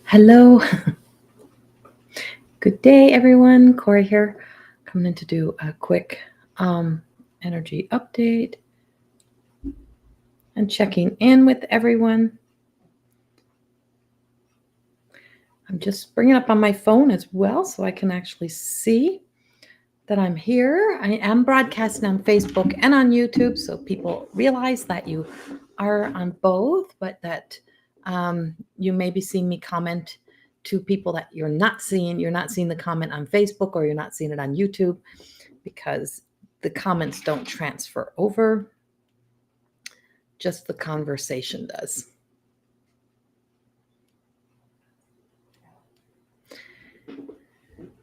Hello. Good day, everyone. Corrie here, coming in to do a quick energy update and checking in with everyone. I'm just bringing up on my phone as well so I can actually see that I'm here. I am broadcasting on Facebook and on YouTube, so people realize that you are on both, but that you may be seeing me comment to people that you're not seeing. You're not seeing the comment on Facebook, or you're not seeing it on YouTube, because the comments don't transfer over. Just the conversation does.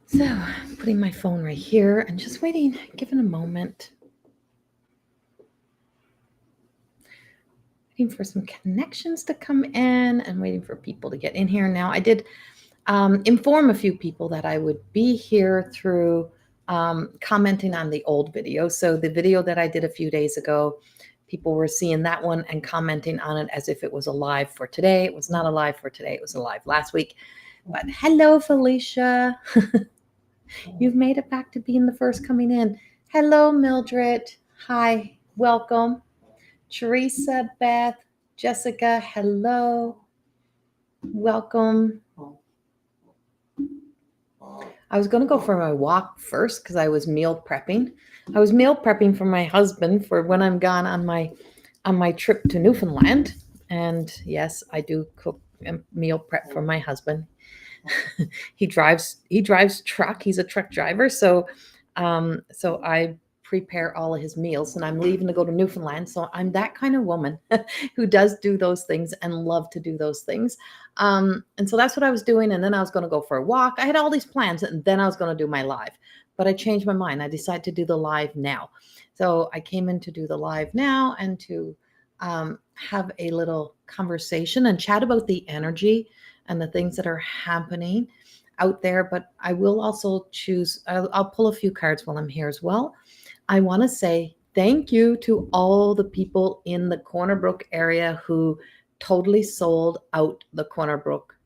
So I'm putting my phone right here and just waiting, giving a moment. Waiting for some connections to come in and waiting for people to get in here. Now, I did inform a few people that I would be here through commenting on the old video. So the video that I did a few days ago, people were seeing that one and commenting on it as if it was alive for today. It was not alive for today. It was alive last week. But hello, Felicia. You've made it back to being the first coming in. Hello, Mildred. Hi, welcome. Teresa, Beth, Jessica, hello. Welcome. I was going to go for my walk first because I was meal prepping. I was meal prepping for my husband for when I'm gone on my trip to Newfoundland. And yes, I do cook and meal prep for my husband. He drives truck. He's a truck driver. So I prepare all of his meals, and I'm leaving to go to Newfoundland. So I'm that kind of woman who does do those things and love to do those things. And so that's what I was doing. And then I was going to go for a walk. I had all these plans, and then I was going to do my live, but I changed my mind. I decided to do the live now. So I came in to do the live now and to have a little conversation and chat about the energy and the things that are happening out there. But I will also I'll pull a few cards while I'm here as well. I want to say thank you to all the people in the Corner Brook area who totally sold out the Corner Brook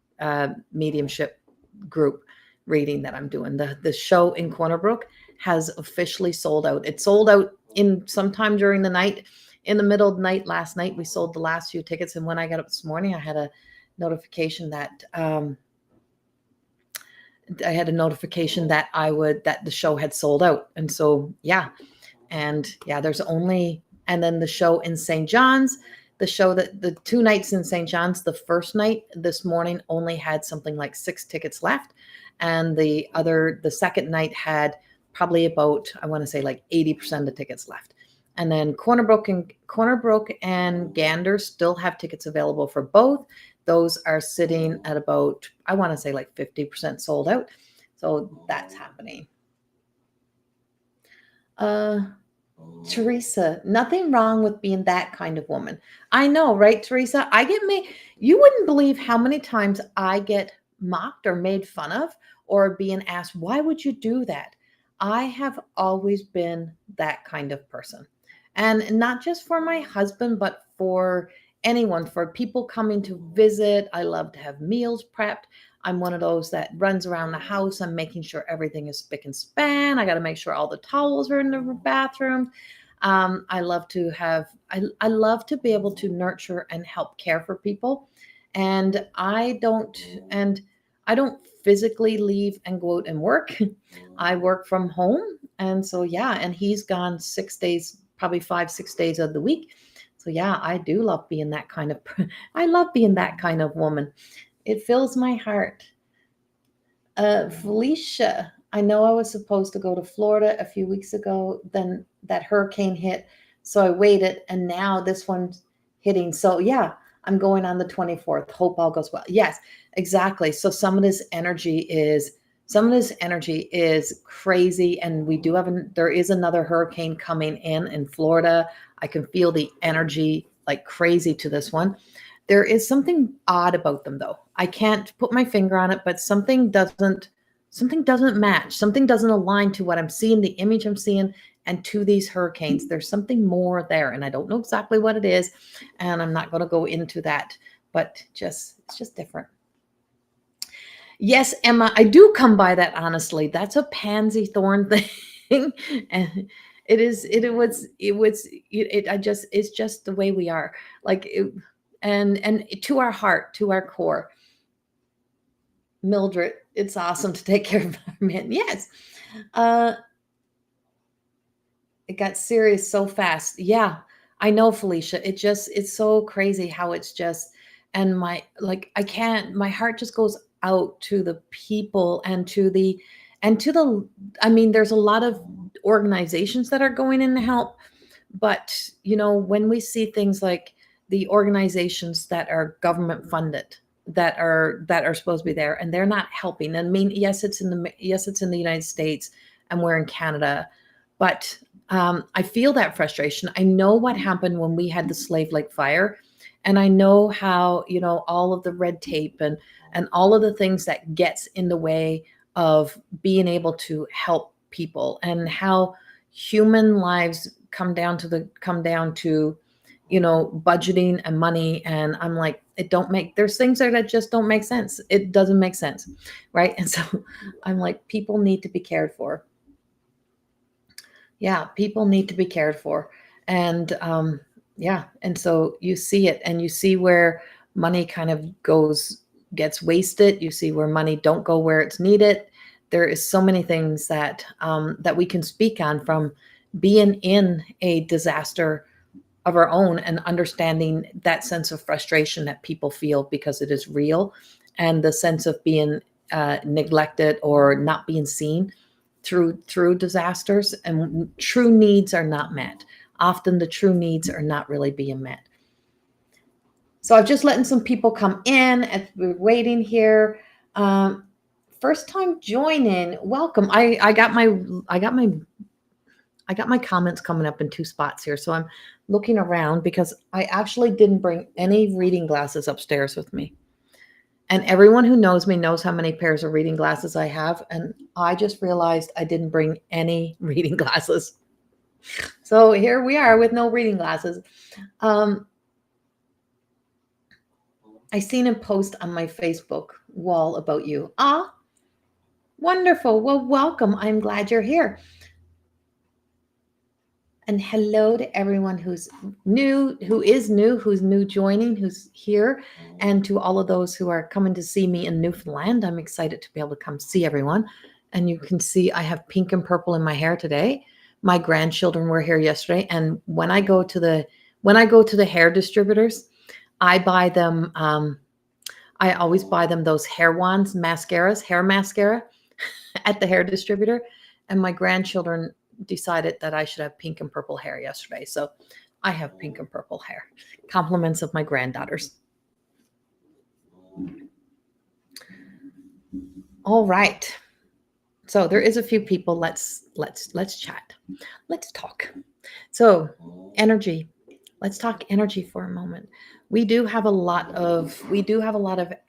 mediumship group reading that I'm doing. The show in Corner Brook has officially sold out. It sold out in sometime during the night. In the middle of the night last night, we sold the last few tickets. And when I got up this morning, I had a notification that that the show had sold out. And so and then the show in St. John's, the 2 nights in St. John's, the first night this morning only had something like 6 tickets left, and the second night had probably about, I want to say, like 80% of the tickets left. And then Corner Brook and Gander still have tickets available for both. Those are sitting at about, I want to say, like 50% sold out. So that's happening. Teresa, nothing wrong with being that kind of woman. I know, right, Teresa? You wouldn't believe how many times I get mocked or made fun of or being asked, why would you do that? I have always been that kind of person. And not just for my husband, but for anyone, for people coming to visit. I love to have meals prepped. I'm one of those that runs around the house. I'm making sure everything is spick and span. I got to make sure all the towels are in the bathroom. I love to be able to nurture and help care for people. And I don't physically leave and go out and work. I work from home. And so, and he's gone 6 days, probably 5-6 days of the week. So I do love being that kind of, I love being that kind of woman. It fills my heart. Felicia, I know I was supposed to go to Florida a few weeks ago. Then that hurricane hit. So I waited, and now this one's hitting. So I'm going on the 24th. Hope all goes well. Yes, exactly. So some of this energy is crazy. And there is another hurricane coming in Florida. I can feel the energy like crazy to this one. There is something odd about them, though. I can't put my finger on it, but something doesn't match. Something doesn't align to what I'm seeing, the image I'm seeing, and to these hurricanes. There's something more there, and I don't know exactly what it is, and I'm not going to go into that, but it's just different. Yes, Emma, I do come by that honestly. That's a pansy thorn thing. And it I just it's just the way we are. Like it, and to our heart, to our core. Mildred, it's awesome to take care of our men. Yes. Uh it got serious so fast. Yeah, I know, Felicia. It's so crazy how it's just, and my, like, I can't, my heart just goes out to the people and to the, I mean, there's a lot of organizations that are going in to help, but when we see things like the organizations that are government funded, that are supposed to be there, and they're not helping. I mean, yes, it's in the United States, and we're in Canada, but I feel that frustration. I know what happened when we had the Slave Lake fire, and I know how all of the red tape and all of the things that gets in the way of being able to help people, and how human lives come down to budgeting and money. And I'm like, it don't make there's things there that just don't make sense. It doesn't make sense, right? And so I'm like, people need to be cared for. Yeah, people need to be cared for. And yeah, and so you see it, and you see where money kind of gets wasted. You see where money don't go where it's needed. There is so many things that we can speak on from being in a disaster of our own, and understanding that sense of frustration that people feel because it is real, and the sense of being neglected or not being seen through disasters, and true needs are not met. Often the true needs are not really being met. So I've just letting some people come in as we're waiting here. Um, First time joining, welcome. I got my comments coming up in two spots here, so I'm looking around because I actually didn't bring any reading glasses upstairs with me. And everyone who knows me knows how many pairs of reading glasses I have, and I just realized I didn't bring any reading glasses. So here we are with no reading glasses. I seen a post on my Facebook wall about you. Ah, wonderful. Well, welcome. I'm glad you're here. And hello to everyone who's new joining, who's here, and to all of those who are coming to see me in Newfoundland. I'm excited to be able to come see everyone. And you can see I have pink and purple in my hair today. My grandchildren were here yesterday, and when I go to the hair distributors, I buy them. I always buy them those hair wands, hair mascara at the hair distributor. And my grandchildren decided that I should have pink and purple hair yesterday. So I have pink and purple hair. Compliments of my granddaughters. All right. So there is a few people. Let's chat. Let's talk. So energy. Let's talk energy for a moment. We do have a lot of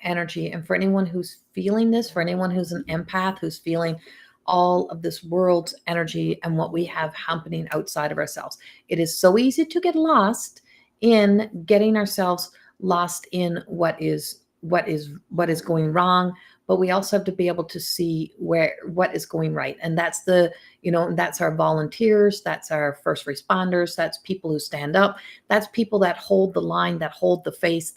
energy, and for anyone who's feeling this, for anyone who's an empath, who's feeling all of this world's energy and what we have happening outside of ourselves, it is so easy to get lost in getting ourselves lost in what is going wrong. But we also have to be able to see what is going right, and that's our volunteers, that's our first responders, that's people who stand up, that's people that hold the line, that hold the faith,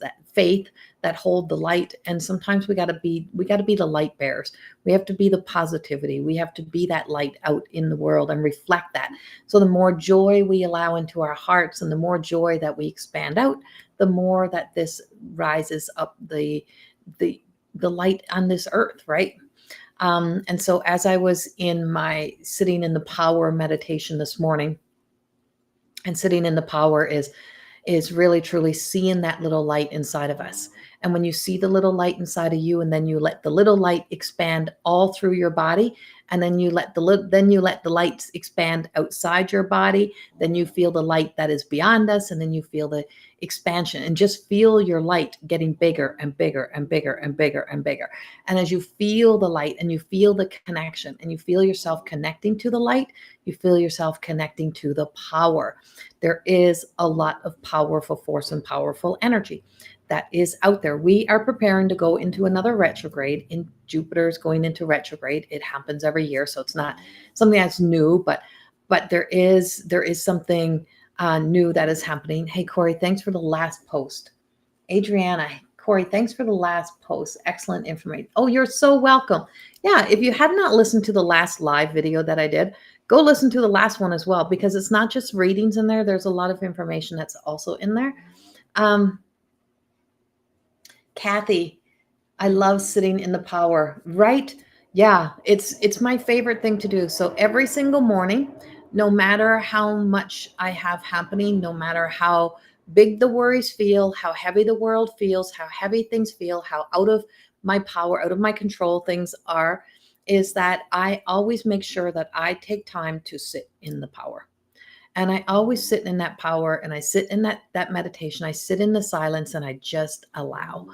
that hold the light. And sometimes we got to be the light bearers. We have to be the positivity. We have to be that light out in the world and reflect that. So the more joy we allow into our hearts, and the more joy that we expand out, the more that this rises up the light on this earth, right? And so as I was sitting in the power meditation this morning, and sitting in the power is really truly seeing that little light inside of us. And when you see the little light inside of you, and then you let the little light expand all through your body, and then you let the lights expand outside your body, then you feel the light that is beyond us, and then you feel the expansion, and just feel your light getting bigger and bigger and bigger and bigger and bigger. And as you feel the light, and you feel the connection, and you feel yourself connecting to the light, you feel yourself connecting to the power. There is a lot of powerful force and powerful energy that is out there. We are preparing to go into another retrograde. In Jupiter is going into retrograde. It happens every year, so it's not something that's new, but there is something new that is happening. Hey, Corrie, thanks for the last post. Adriana, Corrie, thanks for the last post. Excellent information. Oh, you're so welcome. Yeah, if you have not listened to the last live video that I did, go listen to the last one as well, because it's not just readings in there. There's a lot of information that's also in there. Kathy, I love sitting in the power, right? Yeah, it's my favorite thing to do. So every single morning, no matter how much I have happening, no matter how big the worries feel, how heavy the world feels, how heavy things feel, how out of my power, out of my control things are, is that I always make sure that I take time to sit in the power. And I always sit in that power, and I sit in that meditation. I sit in the silence, and I just allow.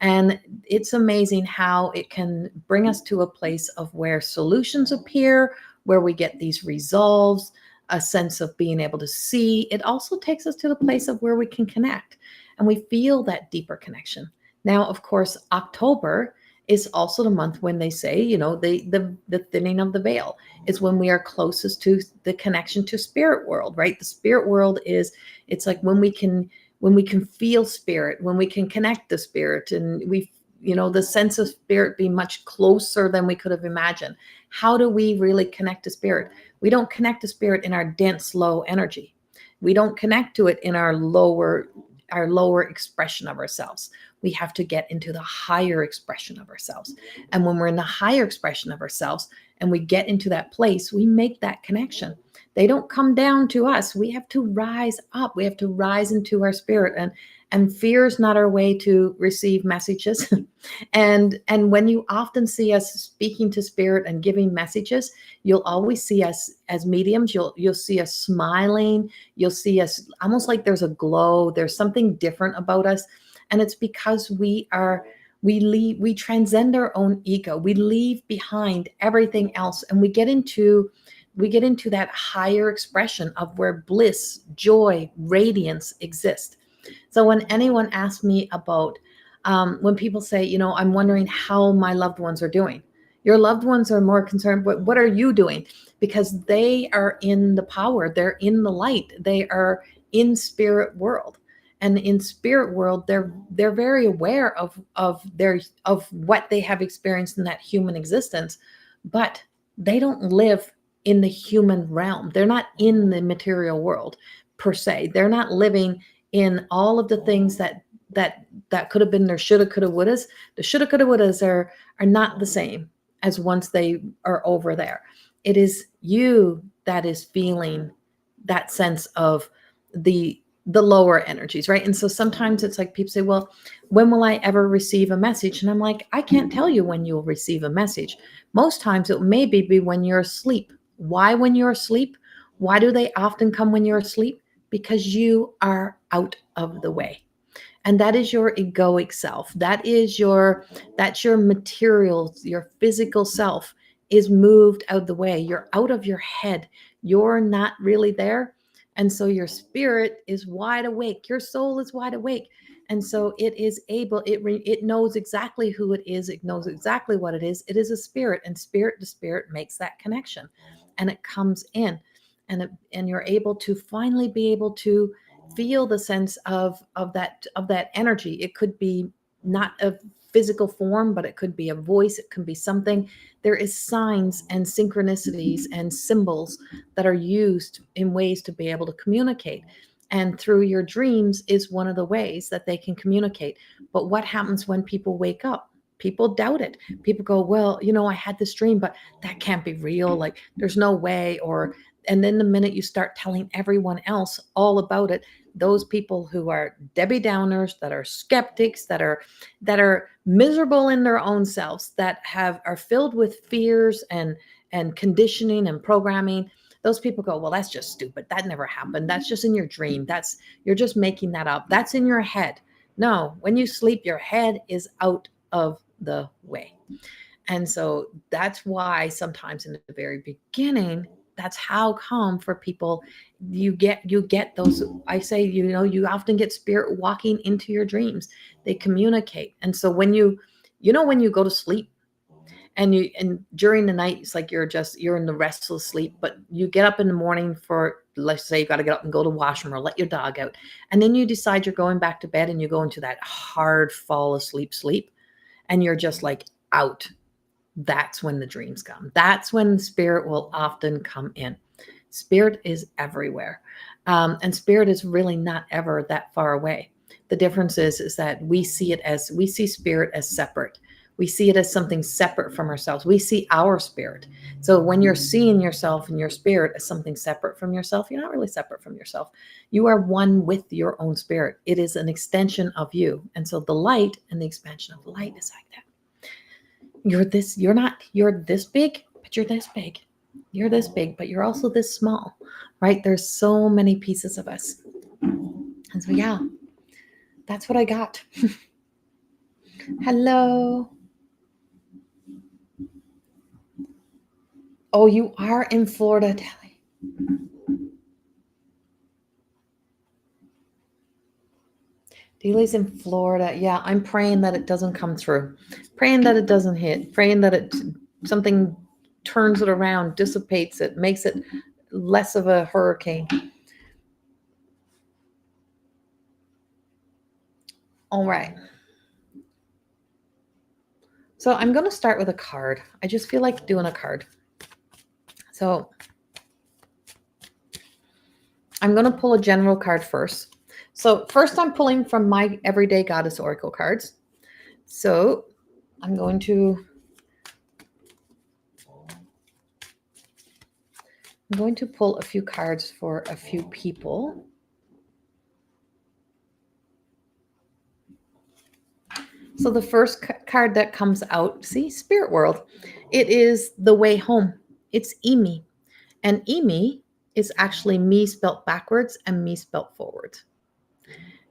And it's amazing how it can bring us to a place of where solutions appear, where we get these resolves, a sense of being able to see. It also takes us to the place of where we can connect and we feel that deeper connection. Now, of course, October is also the month when they say, the thinning of the veil is when we are closest to the connection to spirit world, right? The spirit world it's like when we can feel spirit, when we can connect the spirit, and the sense of spirit be much closer than we could have imagined. How do we really connect to spirit? We don't connect to spirit in our dense, low energy. We don't connect to it in our lower expression of ourselves. We have to get into the higher expression of ourselves. And when we're in the higher expression of ourselves and we get into that place, we make that connection. They don't come down to us. We have to rise up. We have to rise into our spirit. And fear is not our way to receive messages. and when you often see us speaking to spirit and giving messages, you'll always see us as mediums. You'll see us smiling. You'll see us almost like there's a glow. There's something different about us. And it's because we transcend our own ego. We leave behind everything else, and we get into that higher expression of where bliss, joy, radiance exist. So when anyone asks me about, when people say, I'm wondering how my loved ones are doing, your loved ones are more concerned, what are you doing? Because they are in the power, they're in the light, they are in spirit world. And in spirit world, they're very aware of what they have experienced in that human existence, but they don't live in the human realm. They're not in the material world per se. They're not living in all of the things that could have been their shoulda, coulda, wouldas. The shoulda, coulda, wouldas are not the same as once they are over there. It is you that is feeling that sense of the lower energies, right? And so sometimes it's like people say, well, when will I ever receive a message? And I'm like, I can't tell you when you'll receive a message. Most times it may be when you're asleep. Why when you're asleep? Why do they often come when you're asleep? Because you are out of the way. And that is your egoic self. That's your material, your physical self is moved out of the way. You're out of your head. You're not really there. And so your spirit is wide awake. Your soul is wide awake. And so it is able, it knows exactly who it is. It knows exactly what it is. It is a spirit, and spirit to spirit makes that connection, and it comes in, and you're able to finally be able to feel the sense of that energy. It could be not a physical form, but it could be a voice. It could be something. There is signs and synchronicities and symbols that are used in ways to be able to communicate. And through your dreams is one of the ways that they can communicate. But what happens when people wake up? People doubt it. People go, well, I had this dream, but that can't be real. Like, there's no way. And then the minute you start telling everyone else all about it, those people who are Debbie Downers, that are skeptics, that are miserable in their own selves, that are filled with fears and conditioning and programming, those people go, well, that's just stupid. That never happened. That's just in your dream. You're just making that up. That's in your head. No, when you sleep, your head is out of the way. And so that's why sometimes in the very beginning, That's how come for people, you get those, I say, you often get spirit walking into your dreams. They communicate. And so when when you go to sleep, and during the night, it's like you're in the restless sleep, but you get up in the morning for, let's say you got to get up and go to the washroom or let your dog out, and then you decide you're going back to bed, and you go into that hard fall asleep sleep, and you're just like out. That's when the dreams come. That's when spirit will often come in. Spirit is everywhere. And spirit is really not ever that far away. The difference is that we see spirit as separate. We see it as something separate from ourselves. We see our spirit. So when you're seeing yourself and your spirit as something separate from yourself, you're not really separate from yourself. You are one with your own spirit. It is an extension of you. And so the light and the expansion of the light is like that. You're this big, but you're this big. You're this big, but you're also this small, right? There's so many pieces of us. And so, yeah, that's what I got. Hello. Oh, you are in Florida, Telly. Dealey's in Florida. Yeah, I'm praying that it doesn't come through. Praying that it doesn't hit. Praying that something turns it around, dissipates it, makes it less of a hurricane. All right. So I'm going to start with a card. I just feel like doing a card. So I'm going to pull a general card first. So first I'm pulling from my Everyday Goddess Oracle cards. So I'm going to pull a few cards for a few people. So the first card that comes out, see, Spirit World, it is the way home. It's Emi. And Emi is actually me spelt backwards and me spelt forwards.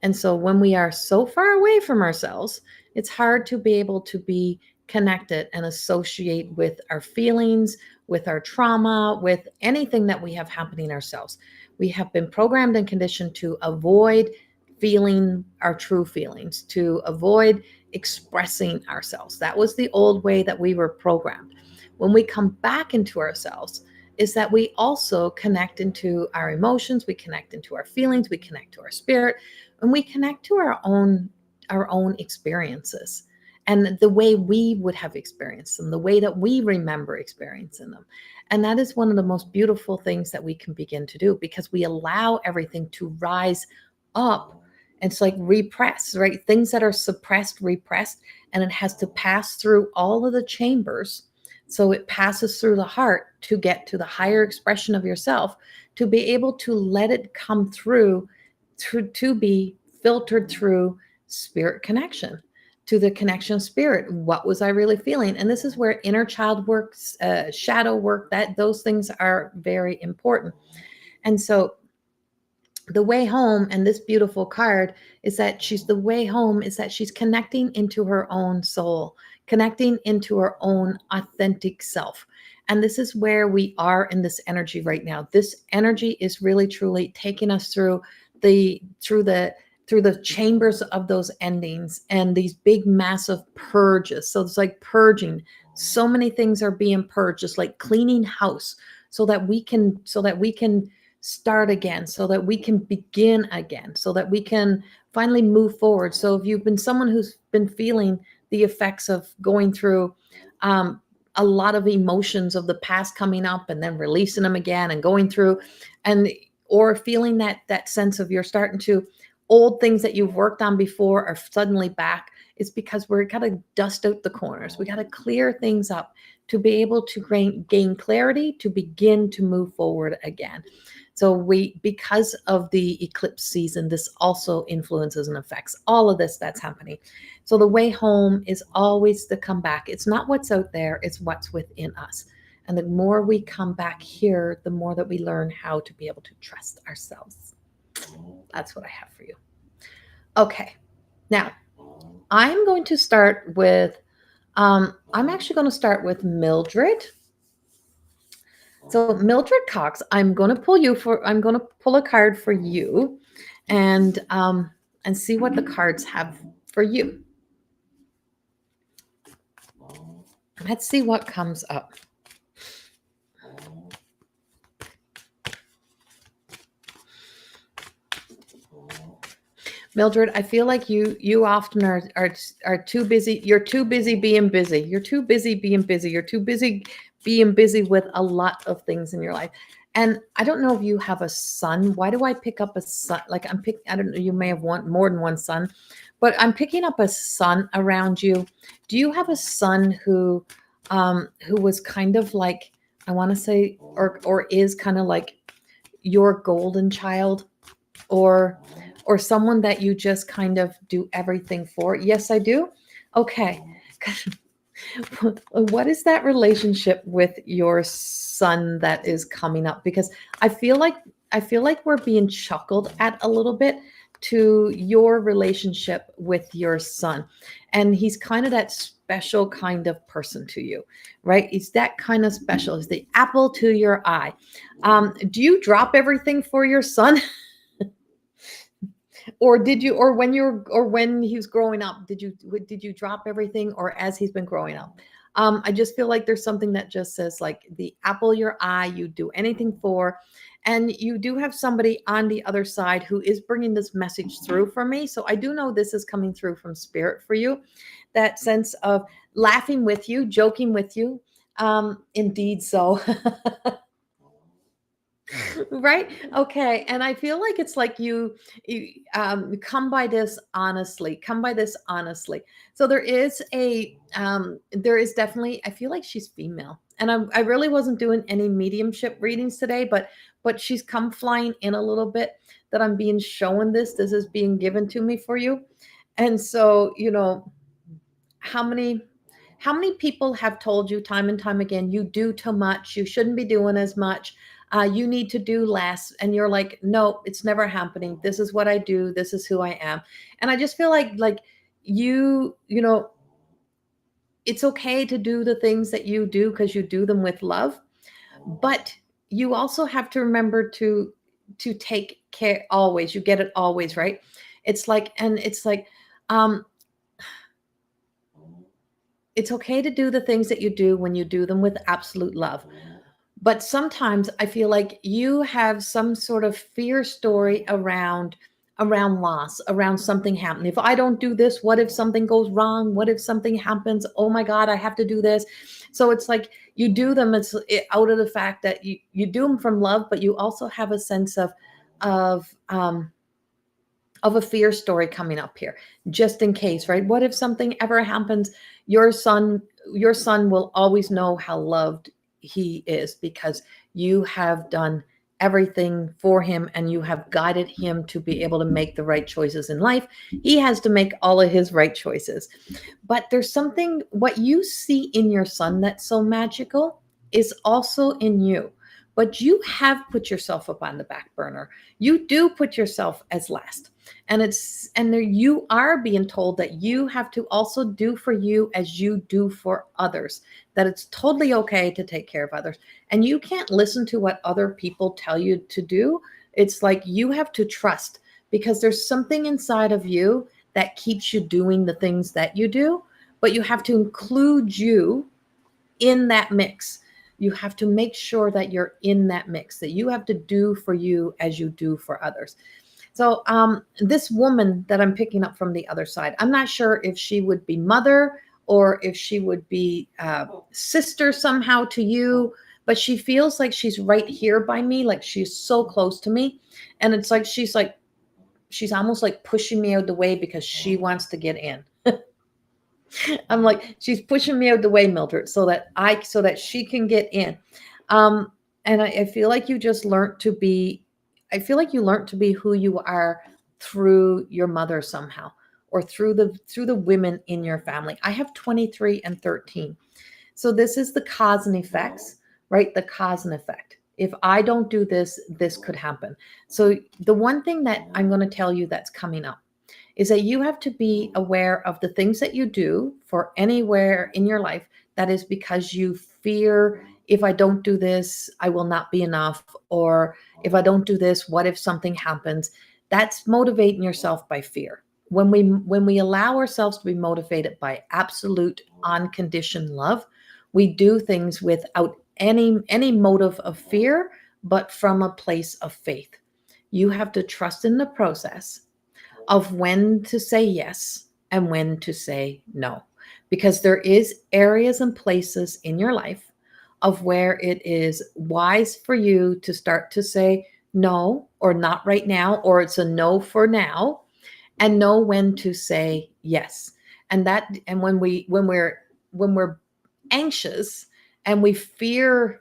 And so when we are so far away from ourselves, it's hard to be able to be connected and associate with our feelings, with our trauma, with anything that we have happening ourselves. We have been programmed and conditioned to avoid feeling our true feelings, to avoid expressing ourselves. That was the old way that we were programmed. When we come back into ourselves, is that we also connect into our emotions, we connect into our feelings, we connect to our spirit, and we connect to our own experiences and the way we would have experienced them, the way that we remember experiencing them. And that is one of the most beautiful things that we can begin to do, because we allow everything to rise up. It's like repress, right? Things that are suppressed, repressed, and it has to pass through all of the chambers. So it passes through the heart to get to the higher expression of yourself, to be able to let it come through, to be filtered through spirit connection, to the connection of spirit. What was I really feeling? And this is where inner child work, shadow work, that those things are very important. And so the way home, and this beautiful card is that she's the way home, is that she's connecting into her own soul, connecting into her own authentic self. And this is where we are in this energy right now. This energy is really truly taking us through the chambers of those endings and these big massive purges. So it's like purging. So many things are being purged, just like cleaning house, so that we can start again, so that we can begin again, so that we can finally move forward. So if you've been someone who's been feeling the effects of going through a lot of emotions of the past coming up and then releasing them again and going through, or feeling that sense of you're starting to, old things that you've worked on before are suddenly back, it's because we're got to dust out the corners. We got to clear things up to be able to gain clarity, to begin to move forward again. So because of the eclipse season, this also influences and affects all of this that's happening. So the way home is always the comeback. It's not what's out there, it's what's within us. And the more we come back here, the more that we learn how to be able to trust ourselves. That's what I have for you. Okay. Now, I'm going to start with, I'm actually going to start with Mildred. So Mildred Cox, I'm going to pull a card for you, and see what the cards have for you. Let's see what comes up. Mildred, I feel like you often are too busy. You're too busy being busy. You're too busy being busy. You're too busy being busy with a lot of things in your life. And I don't know if you have a son. Why do I pick up a son? Like I don't know, you may have more than one son, but I'm picking up a son around you. Do you have a son who was kind of like, I want to say, or is kind of like your golden child, or someone that you just kind of do everything for? Yes, I do. Okay. What is that relationship with your son that is coming up? Because I feel like we're being chuckled at a little bit to your relationship with your son. And he's kind of that special kind of person to you, right? He's that kind of special. He's the apple to your eye. Do you drop everything for your son? Or did you, or when he was growing up, did you drop everything, or as he's been growing up? I just feel like there's something that just says like the apple your eye, you do anything for. And you do have somebody on the other side who is bringing this message through for me. So I do know this is coming through from spirit for you, that sense of laughing with you, joking with you. Indeed so. Right. Okay. And I feel like it's like you come by this honestly, so there is definitely, I feel like she's female, and I really wasn't doing any mediumship readings today, but she's come flying in a little bit, that I'm being shown this is being given to me for you. And so, how many people have told you time and time again, you do too much, you shouldn't be doing as much, you need to do less, and you're like, no, it's never happening, this is what I do, this is who I am. And I just feel like you know it's okay to do the things that you do because you do them with love, but you also have to remember to take care always. You get it always, right? It's like um it's okay to do the things that you do when you do them with absolute love. But sometimes I feel like you have some sort of fear story around loss, around something happening. If I don't do this, what if something goes wrong? What if something happens? Oh my God, I have to do this. So it's like you do them, out of the fact that you do them from love, but you also have a sense of um of a fear story coming up here, just in case, right? What if something ever happens? Your son will always know how loved he is, because you have done everything for him, and you have guided him to be able to make the right choices in life. He has to make all of his right choices. But there's something, what you see in your son that's so magical is also in you. But you have put yourself up on the back burner. You do put yourself as last. You are being told that you have to also do for you as you do for others, that it's totally okay to take care of others, and you can't listen to what other people tell you to do. It's like you have to trust, because there's something inside of you that keeps you doing the things that you do, but you have to include you in that mix. You have to make sure that you're in that mix, that you have to do for you as you do for others. So this woman that I'm picking up from the other side, I'm not sure if she would be mother, or if she would be sister somehow to you, but she feels like she's right here by me, like she's so close to me. And it's like she's almost like pushing me out of the way because she wants to get in. I'm like, she's pushing me out of the way, Mildred, so that she can get in. And I feel like you just learned to be, I feel like you learned to be who you are through your mother somehow, or through the women in your family. I have 23 and 13. So this is the cause and effects, right? The cause and effect. If I don't do this, this could happen. So the one thing that I'm going to tell you that's coming up is that you have to be aware of the things that you do for anywhere in your life that is because you fear if I don't do this, I will not be enough. Or if I don't do this, what if something happens? That's motivating yourself by fear. When we allow ourselves to be motivated by absolute unconditioned love, we do things without any motive of fear, but from a place of faith. You have to trust in the process of when to say yes and when to say no, because there is areas and places in your life of where it is wise for you to start to say no, or not right now, or it's a no for now, and know when to say yes. And when we're anxious and we fear,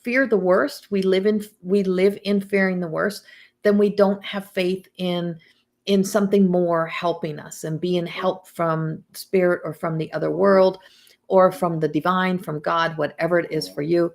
fear the worst, we live in fearing the worst, then we don't have faith in something more helping us and being help from spirit or from the other world or from the divine, from God, whatever it is for you.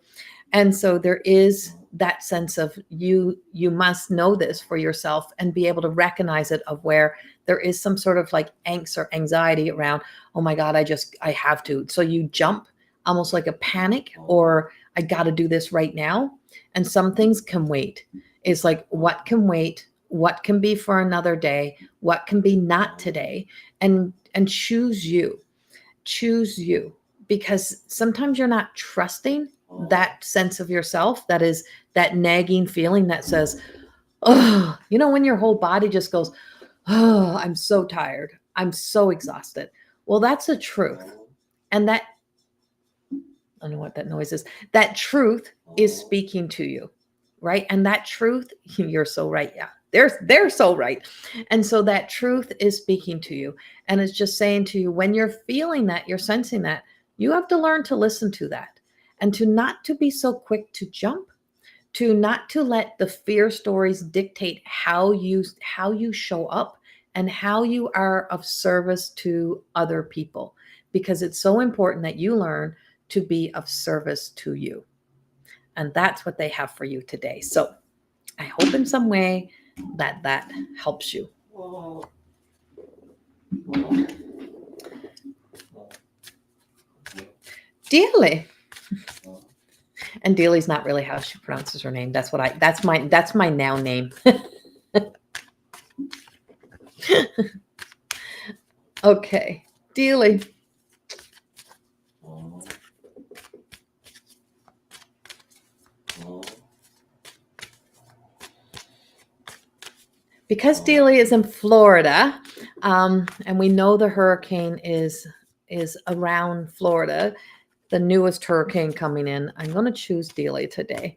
And so there is that sense of you must know this for yourself and be able to recognize it, of where there is some sort of like angst or anxiety around, oh my God, I have to. So you jump almost like a panic, or I got to do this right now. And some things can wait. It's like, what can wait? What can be for another day? What can be not today? And choose you. Choose you. Because sometimes you're not trusting that sense of yourself, that is that nagging feeling that says, oh, when your whole body just goes, oh, I'm so tired, I'm so exhausted. Well, that's a truth. And that, I don't know what that noise is. That truth is speaking to you, right? And that truth, you're so right. Yeah, they're so right. And so that truth is speaking to you, and it's just saying to you, when you're feeling that, you're sensing that, you have to learn to listen to that, and to not to be so quick to jump, to not to let the fear stories dictate how you show up and how you are of service to other people, because it's so important that you learn to be of service to you. And that's what they have for you today. So I hope in some way that helps you. Dearly. And Dealey's not really how she pronounces her name. That's my now name. Okay, Dealey. Because Dealey is in Florida, and we know the hurricane is around Florida, the newest hurricane coming in, I'm going to choose Dealey today.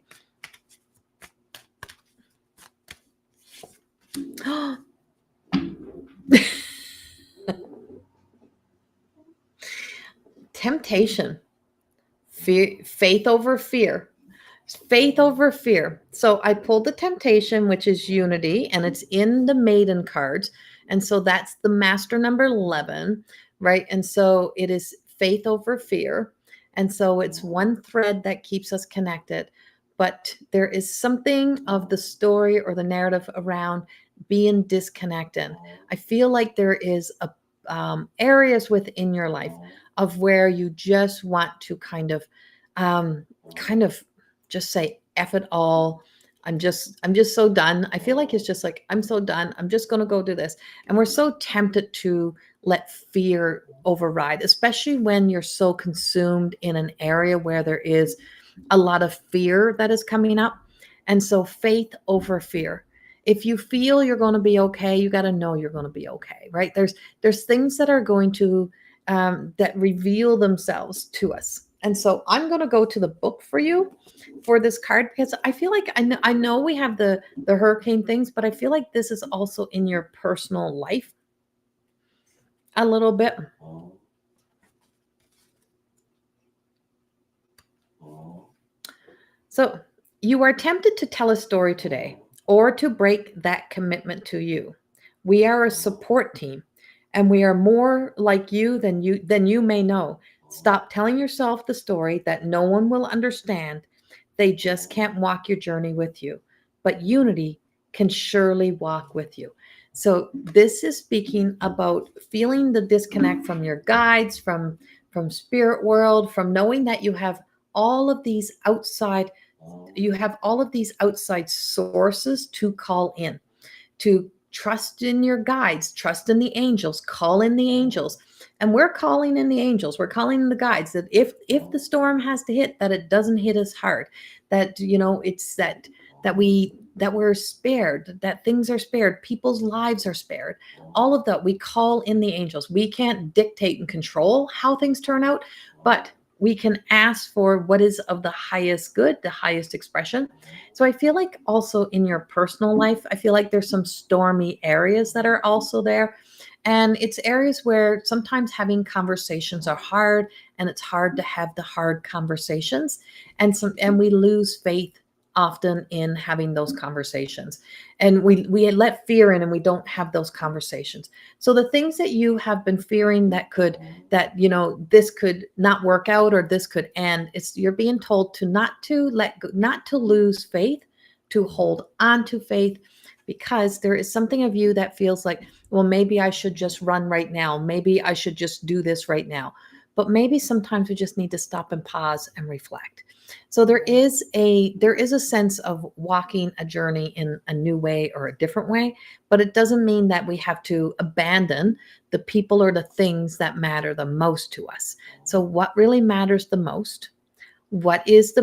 Temptation. Fear, faith over fear. Faith over fear. So I pulled the temptation, which is unity, and it's in the maiden cards. And so that's the master number 11, right? And so it is faith over fear. And so it's one thread that keeps us connected. But there is something of the story or the narrative around being disconnected. I feel like there is areas within your life of where you just want to kind of just say F it all. I'm just so done. I feel like it's just like, I'm so done. I'm just going to go do this. And we're so tempted to let fear override, especially when you're so consumed in an area where there is a lot of fear that is coming up. And so faith over fear. If you feel you're going to be okay, you got to know you're going to be okay, right? There's things that are going to that reveal themselves to us. And so I'm going to go to the book for you for this card, because I feel like I know we have the hurricane things, but I feel like this is also in your personal life a little bit. So you are tempted to tell a story today or to break that commitment to you. We are a support team, and we are more like you than you may know. Stop telling yourself the story that no one will understand. They just can't walk your journey with you. But unity can surely walk with you. So this is speaking about feeling the disconnect from your guides, from spirit world, from knowing that you have all of these outside, you have all of these outside sources to call in, to trust in your guides, trust in the angels, call in the angels. And we're calling in the angels, we're calling in the guides, that if the storm has to hit, that it doesn't hit us hard, that it's that we're spared, that things are spared, people's lives are spared. All of that, we call in the angels. We can't dictate and control how things turn out, but we can ask for what is of the highest good, the highest expression. So I feel like also in your personal life, I feel like there's some stormy areas that are also there. And it's areas where sometimes having conversations are hard, and it's hard to have the hard conversations. And we lose faith often in having those conversations. And we let fear in, and we don't have those conversations. So the things that you have been fearing that this could not work out, or this could end, you're being told to not to lose faith, to hold on to faith, because there is something of you that feels like, well, maybe I should just run right now, maybe I should just do this right now. But maybe sometimes we just need to stop and pause and reflect. So there is a sense of walking a journey in a new way or a different way, but it doesn't mean that we have to abandon the people or the things that matter the most to us. So what really matters the most? What is the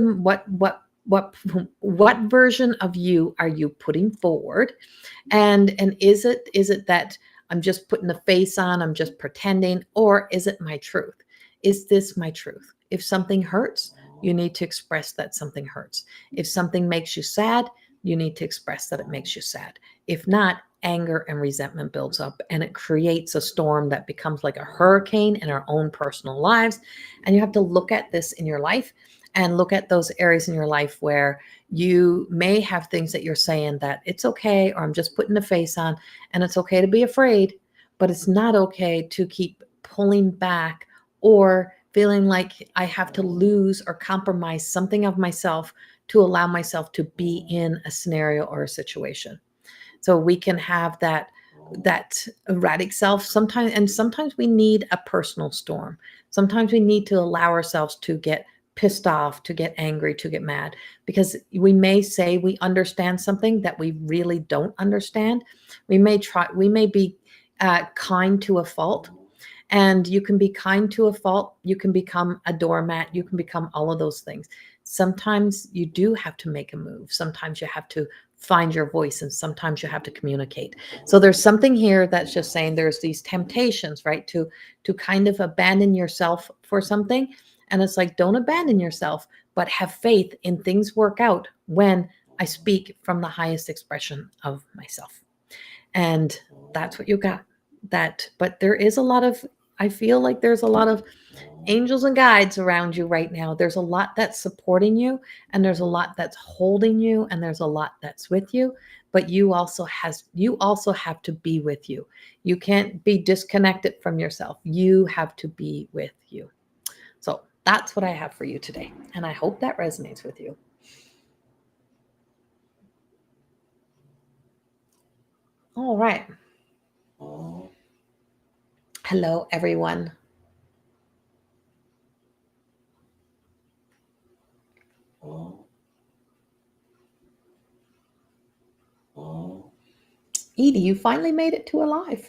what version of you are you putting forward? And is it that I'm just putting the face on, I'm just pretending, or is it my truth? Is this my truth? If something hurts, you need to express that something hurts. If something makes you sad, you need to express that it makes you sad. If not, anger and resentment builds up, and it creates a storm that becomes like a hurricane in our own personal lives. And you have to look at this in your life, and look at those areas in your life where you may have things that you're saying that it's okay, or I'm just putting the face on, and it's okay to be afraid, but it's not okay to keep pulling back or feeling like I have to lose or compromise something of myself to allow myself to be in a scenario or a situation. So we can have that erratic self sometimes, and sometimes we need a personal storm. Sometimes we need to allow ourselves to get pissed off, to get angry, to get mad, because we may say we understand something that we really don't understand. We may be kind to a fault. And you can be kind to a fault. You can become a doormat. You can become all of those things. Sometimes you do have to make a move. Sometimes you have to find your voice, and sometimes you have to communicate. So there's something here that's just saying there's these temptations, right? To kind of abandon yourself for something. And it's like, don't abandon yourself, but have faith in things work out when I speak from the highest expression of myself. And that's what you got. But there is a lot of, I feel like there's a lot of angels and guides around you right now. There's a lot that's supporting you, and there's a lot that's holding you, and there's a lot that's with you. But you also have to be with you. You can't be disconnected from yourself. You have to be with you. So that's what I have for you today, and I hope that resonates with you. All right. Hello, everyone. Edie, you finally made it to alive.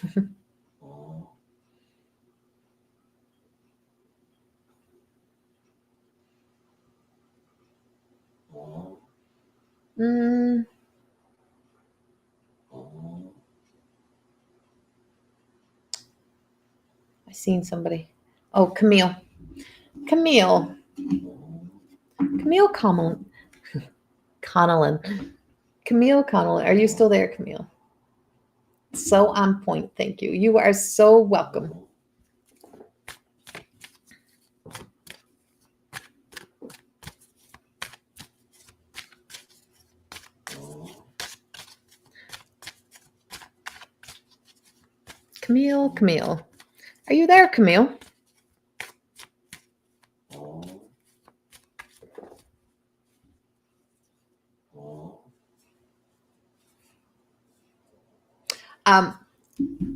mm, I seen somebody. Oh, Camille. Camille. Camille Connell. Connellan. Camille Connell. Are you still there, Camille? So on point. Thank you. You are so welcome. Camille. Are you there, Camille?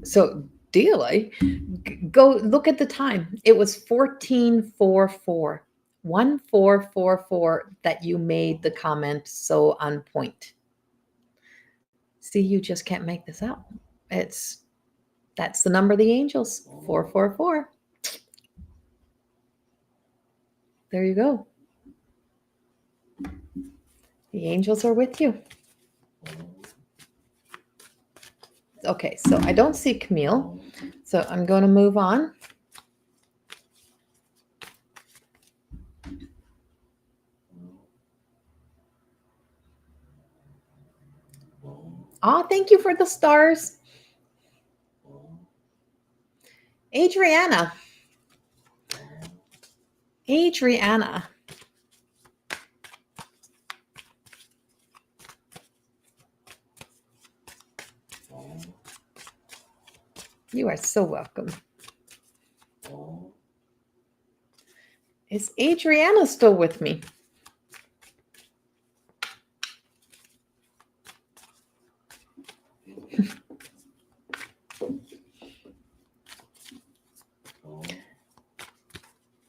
So Dealey, go look at the time. It was 14:44 1444 that you made the comment so on point. See, you just can't make this up. That's the number of the angels, 444. There you go. The angels are with you. Okay, so I don't see Camille, so I'm going to move on. Oh, thank you for the stars. Adriana. Adriana. You are so welcome. Is Adriana still with me?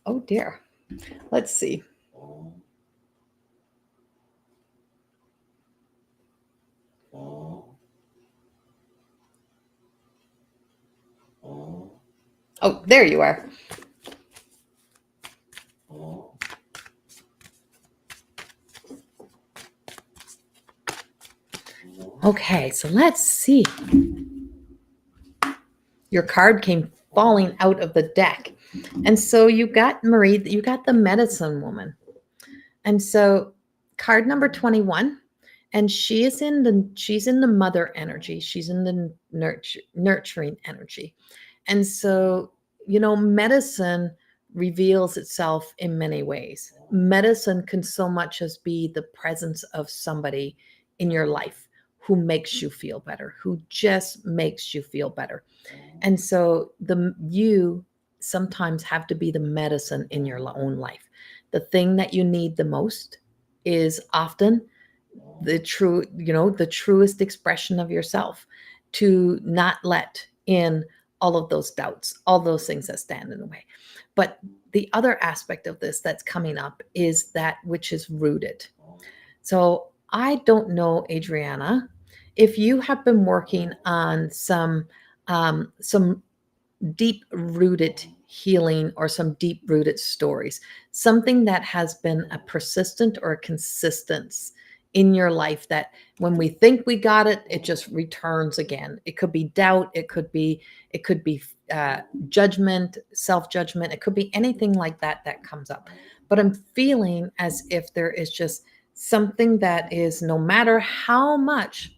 Oh dear. Let's see. Oh, there you are. Okay, so let's see. Your card came falling out of the deck. And so you got Marie, you got the medicine woman. And so card number 21, and she's in the mother energy. She's in the nurturing energy. And so, medicine reveals itself in many ways. Medicine can so much as be the presence of somebody in your life who makes you feel better, who just makes you feel better. And so you sometimes have to be the medicine in your own life. The thing that you need the most is often the truest expression of yourself, to not let in all of those doubts, all those things that stand in the way. But the other aspect of this that's coming up is that which is rooted. So I don't know, Adriana, if you have been working on some deep rooted healing or some deep rooted stories, something that has been a persistent or a consistence in your life, that when we think we got it, it just returns again. It could be doubt, it could be judgment, self-judgment, it could be anything like that comes up. But I'm feeling as if there is just something that is, no matter how much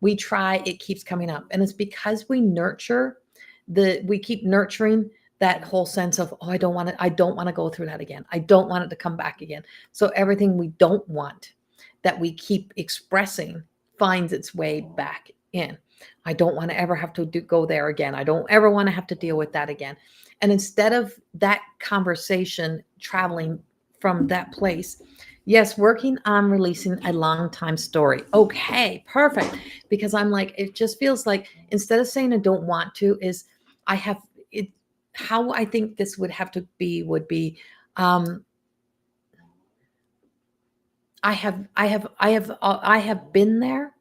we try, it keeps coming up. And it's because we keep nurturing that whole sense of, oh, I don't want to go through that again. I don't want it to come back again. So everything we don't want that we keep expressing finds its way back in. I don't want to ever have to go there again. I don't ever want to have to deal with that again. And instead of that conversation traveling from that place, yes, working on releasing a long time story. Okay, perfect. Because I'm like, it just feels like instead of saying I don't want to, is I have it. How I think this would have to be would be, I have been there.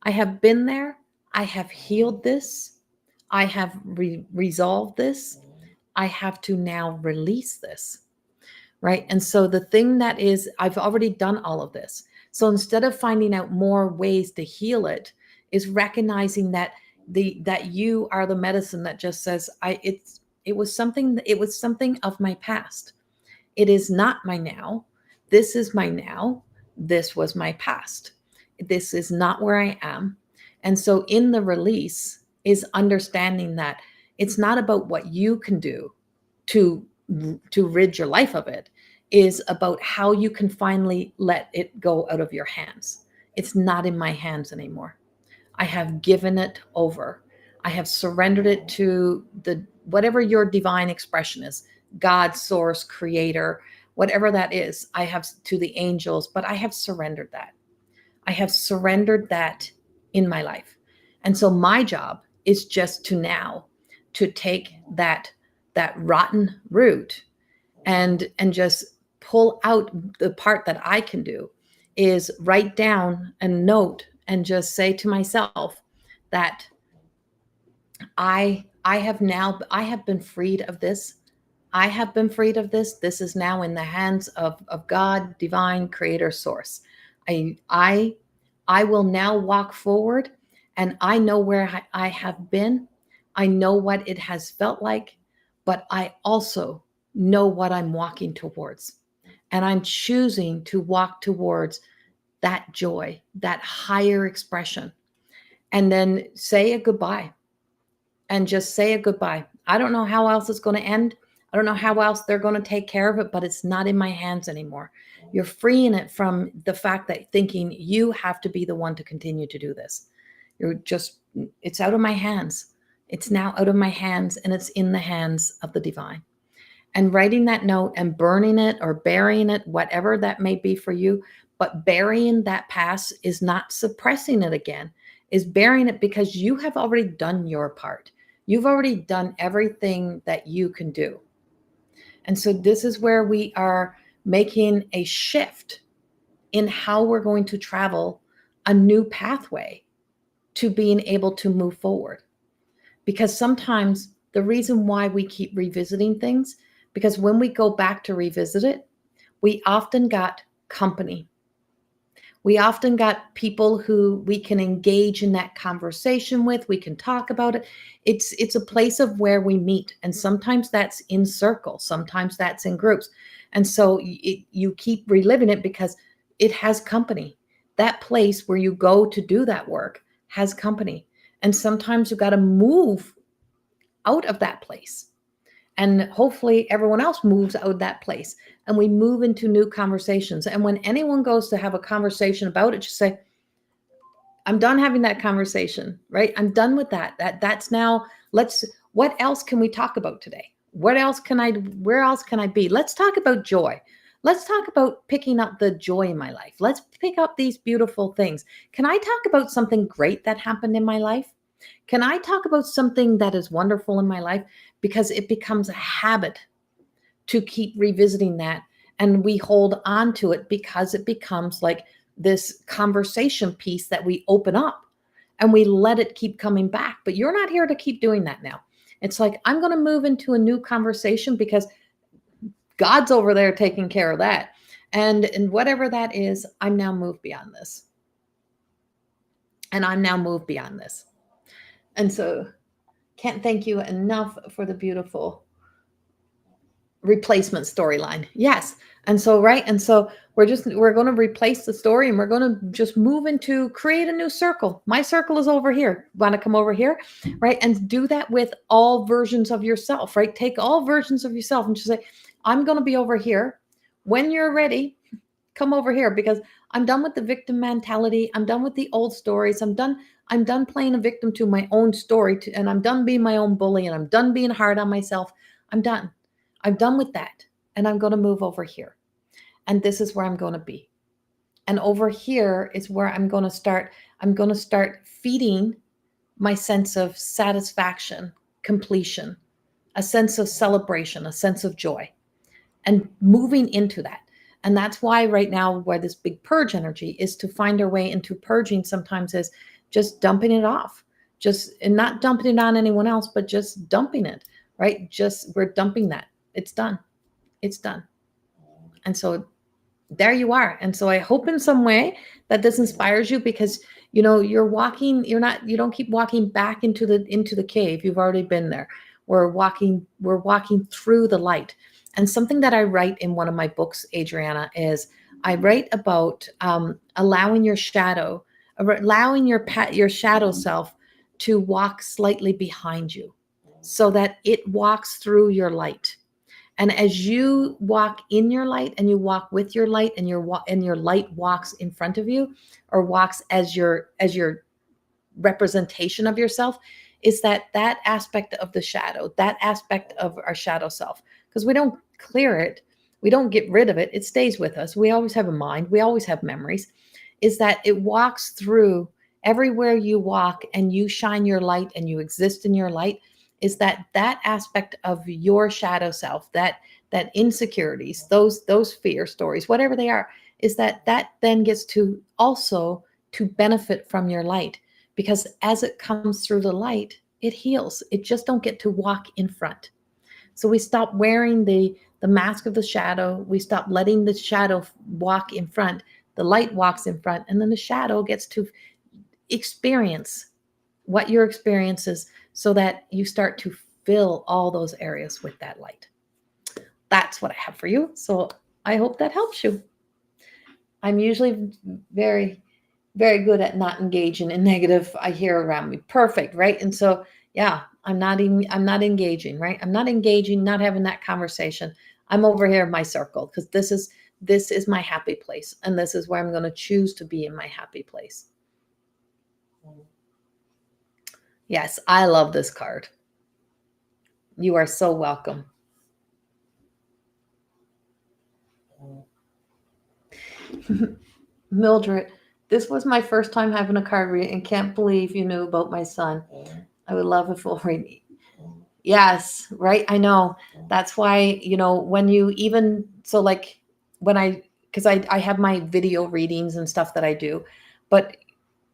I have been there. I have healed this. I have resolved this. I have to now release this. Right. And so the thing that is, I've already done all of this. So instead of finding out more ways to heal it, is recognizing that that you are the medicine that just says, it was something of my past. It is not my now. This is my now. This was my past. This is not where I am. And so in the release is understanding that it's not about what you can do to rid your life of it, is about how you can finally let it go out of your hands. It's not in my hands anymore. I have given it over. I have surrendered it to whatever your divine expression is, God, source, creator, whatever that is. I have to the angels, but I have surrendered that. I have surrendered that in my life. And so my job is just to take that rotten root and just pull out the part that I can do is write down a note and just say to myself that I have been freed of this. I have been freed of this. This is now in the hands of God, divine creator source. I I I will now walk forward, and I know where I have been. I know what it has felt like, but I also know what I'm walking towards. And I'm choosing to walk towards that joy, that higher expression. And then say a goodbye, and just say a goodbye. I don't know how else it's going to end. I don't know how else they're going to take care of it, but it's not in my hands anymore. You're freeing it from the fact that thinking you have to be the one to continue to do this. It's out of my hands. It's now out of my hands, and it's in the hands of the divine. And writing that note and burning it or burying it, whatever that may be for you, but burying that past is not suppressing it again, is burying it because you have already done your part. You've already done everything that you can do. And so this is where we are making a shift in how we're going to travel a new pathway to being able to move forward. Because sometimes the reason why we keep revisiting things, because when we go back to revisit it, we often got company. We often got people who we can engage in that conversation with. We can talk about it. It's a place of where we meet. And sometimes that's in circles. Sometimes that's in groups. And so you keep reliving it because it has company. That place where you go to do that work has company. And sometimes you got to move out of that place. And hopefully everyone else moves out of that place, and we move into new conversations. And when anyone goes to have a conversation about it, just say, I'm done having that conversation, right? I'm done with that. That's now, what else can we talk about today? Where else can I be? Let's talk about joy. Let's talk about picking up the joy in my life. Let's pick up these beautiful things. Can I talk about something great that happened in my life? Can I talk about something that is wonderful in my life? Because it becomes a habit to keep revisiting that. And we hold on to it because it becomes like this conversation piece that we open up and we let it keep coming back. But you're not here to keep doing that now. It's like, I'm going to move into a new conversation because God's over there taking care of that. And whatever that is, I'm now moved beyond this. And I'm now moved beyond this. And so can't thank you enough for the beautiful replacement storyline. Yes. And so, right. And so we're going to replace the story, and we're going to just move into create a new circle. My circle is over here. Want to come over here? Right. And do that with all versions of yourself, right? Take all versions of yourself and just say, I'm going to be over here. When you're ready, come over here, because I'm done with the victim mentality. I'm done with the old stories. I'm done playing a victim to my own story, and I'm done being my own bully, and I'm done being hard on myself. I'm done with that. And I'm going to move over here. And this is where I'm going to be. And over here is where I'm going to start. I'm going to start feeding my sense of satisfaction, completion, a sense of celebration, a sense of joy, and moving into that. And that's why right now, where this big purge energy is to find our way into purging sometimes is just dumping it off, and not dumping it on anyone else, but just dumping it, right? We're dumping that. It's done. It's done. And so there you are. And so I hope in some way that this inspires you, because, you don't keep walking back into the cave. You've already been there. We're walking through the light. And something that I write in one of my books, Adriana, is I write about allowing your shadow self to walk slightly behind you, so that it walks through your light. And as you walk in your light, and you walk with your light, and your light walks in front of you, or walks as your representation of yourself, is that aspect of the shadow, that aspect of our shadow self. Because we don't clear it, we don't get rid of it, it stays with us. We always have a mind, we always have memories. Is that it walks through everywhere you walk, and you shine your light, and you exist in your light. Is that aspect of your shadow self, that that insecurities, those fear stories, whatever they are, is that then gets to also to benefit from your light, because as it comes through the light, it heals. It just don't get to walk in front. So we stop wearing the mask of the shadow. We stop letting the shadow walk in front. The light walks in front, and then the shadow gets to experience what your experience is, so that you start to fill all those areas with that light. That's what I have for you. So I hope that helps you. I'm usually very, very good at not engaging in negative I hear around me. Perfect, right? And so, yeah, I'm not engaging, right? I'm not engaging, not having that conversation. I'm over here in my circle, because this is my happy place, and this is where I'm going to choose to be in my happy place. Yes, I love this card. You are so welcome. Mildred, this was my first time having a card reading, and can't believe you knew about my son. I would love a full reading. Yes, right. I know. That's why, when you even, so like because I have my video readings and stuff that I do, but